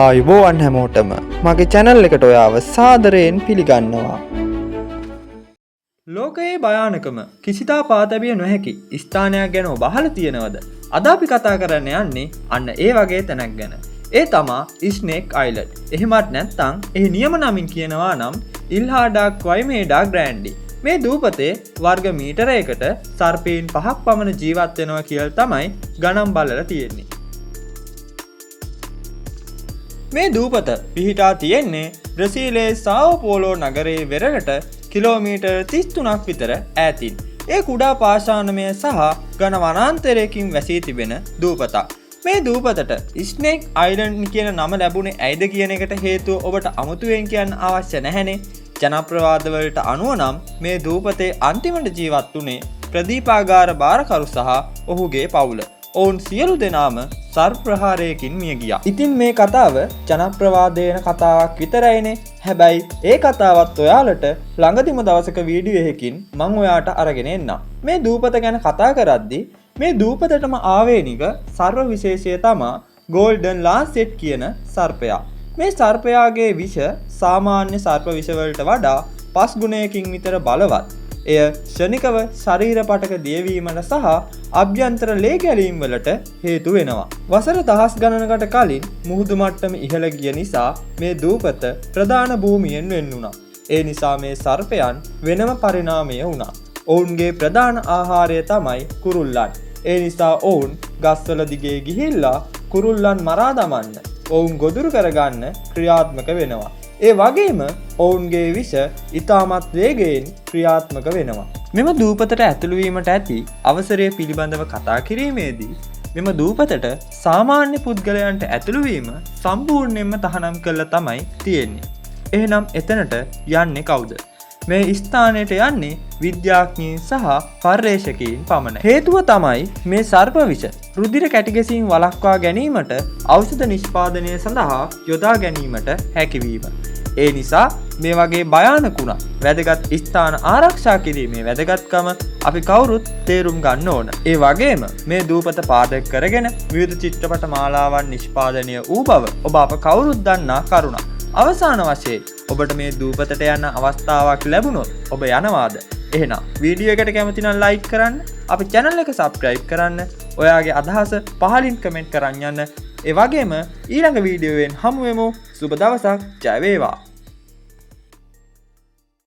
ආයුබෝවන් හැමෝටම මගේ channel එකට ඔයාව සාදරයෙන් පිළිගන්නවා. ලෝකයේ භයානකම කිසිදා පාතැබිය නොහැකි ස්ථානයක් ගැන ඔබ අහලා තියෙනවද? අද අපි කතා කරන්න යන්නේ අන්න ඒ වගේ තැනක් ගැන. ඒ තමා ස්නේක් අයිලන්ඩ්. එහෙමත් නැත්නම් එහි නියම නමින් කියනවා නම් ඉල්හාඩා ක්වයිමේඩා ග්‍රෑන්ඩි. මේ දූපතේ වර්ග මීටරයකට සර්පීන් 5ක් පමණ ජීවත් වෙනවා කියලා තමයි ගණන් බලලා තියෙන්නේ. මේ දූපත පිහිටා තියෙන්නේ බ්‍රසීලයේ සාවෝ පෝලෝ නගරයේ වෙරළට කිලෝමීටර් 33ක් විතර ඈතින්. ඒ කුඩා පාෂාණමය සහ ඝන වනාන්තරයකින් වැසී තිබෙන දූපතක්. මේ දූපතට ස්නේක් අයිලන්ඩ් කියන නම ලැබුණේ ඇයිද කියන එකට හේතුව ඔබට අමුතුවෙන් කියන්න අවශ්‍ය නැහැනේ. ජනප්‍රවාදවලට අනුව නම් මේ දූපතේ අන්තිමට ජීවත් වුණේ ප්‍රදීපාගාර බාරකරු සහ ඔහුගේ පවුල. ඔවුන් සියලු දෙනාම සර්ප ප්‍රහාරයකින් මිය ගියා. ඉතින් මේ කතාව ජනප්‍රවාදයන කතාවක් විතරයිනේ. හැබැයි ඒ කතාවත් ඔයාලට ළඟදිම දවසක වීඩියෝ එකකින් මම ඔයාට අරගෙන එන්නම්. මේ දූපත ගැන කතා කරද්දී මේ දූපතටම ආවේනික සර්ව විශේෂය තමා ගෝල්ඩන් ලාන්සෙට් කියන සර්පයා. මේ සර්පයාගේ විෂ සාමාන්‍ය සර්ප විෂ වලට වඩා 5 ගුණයකින් විතර බලවත්. එය ශනිකව ශරීර පටක දියවීමට සහ අභ්‍යන්තර ලේ ගැලීම් වලට හේතු වෙනවා. වසර දහස් ගණනකට කලින් මුහුදු මට්ටම ඉහළ ගිය නිසා මේ දූපත ප්‍රධාන භූමියෙන් වෙන් වුණා. ඒ නිසා මේ සර්පයන් වෙනම පරිණාමය වුණා. ඔවුන්ගේ ප්‍රධාන ආහාරය තමයි කුරුල්ලන්. ඒ නිසා ඔවුන් ගස්වල දිගේ ගිහිල්ලා කුරුල්ලන් මරා දමන්න, ඔවුන් ගොදුරු කරගන්න ක්‍රියාත්මක වෙනවා. ඒ වගේම ඔවුන්ගේ විෂ ඉතාමත් වේගයෙන් ක්‍රියාත්මක වෙනවා. මෙම දූපතට ඇතුළු වීමට ඇති අවසරය පිළිබඳව කතා කිරීමේදී මෙම දූපතට සාමාන්‍ය පුද්ගලයන්ට ඇතුළු වීම සම්පූර්ණයෙන්ම තහනම් කරලා තමයි තියෙන්නේ. එහෙනම් එතනට යන්නේ කවුද? මේ ස්ථානයට යන්නේ විද්‍යාඥයින් සහ පර්යේෂකයින් පමණයි. හේතුව තමයි මේ සර්ප විෂ රුධිර කැටිගැසීම් වළක්වා ගැනීමට ඖෂධ නිෂ්පාදනය සඳහා යොදා ගැනීමට හැකිවීම. ඒ නිසා මේ වගේ භයානකුණ වැදගත් ස්ථාන ආරක්ෂා කිරීමේ වැදගත්කම අපි කවුරුත් තේරුම් ගන්න ඕන. ඒ වගේම මේ දූපත පාදක කරගෙන විවිධ චිත්‍රපට මාලාවන් නිෂ්පාදනය වූ බව ඔබ අප කවුරුත් දන්නා කරුණක්. අවසාන වශයෙන් ඔබට මේ දූපතට යන්න අවස්ථාවක් ලැබුණොත් ඔබ යනවාද? එහෙනම් වීඩියෝ එකට කැමති නම් ලයික් කරන්න, අපේ channel එක subscribe කරන්න, ඔයාගේ අදහස පහලින් කමෙන්ට් කරන්න යන්න. ඒ වගේම ඊළඟ වීඩියෝවෙන් හමු වෙමු. සුබ දවසක්. ජය වේවා.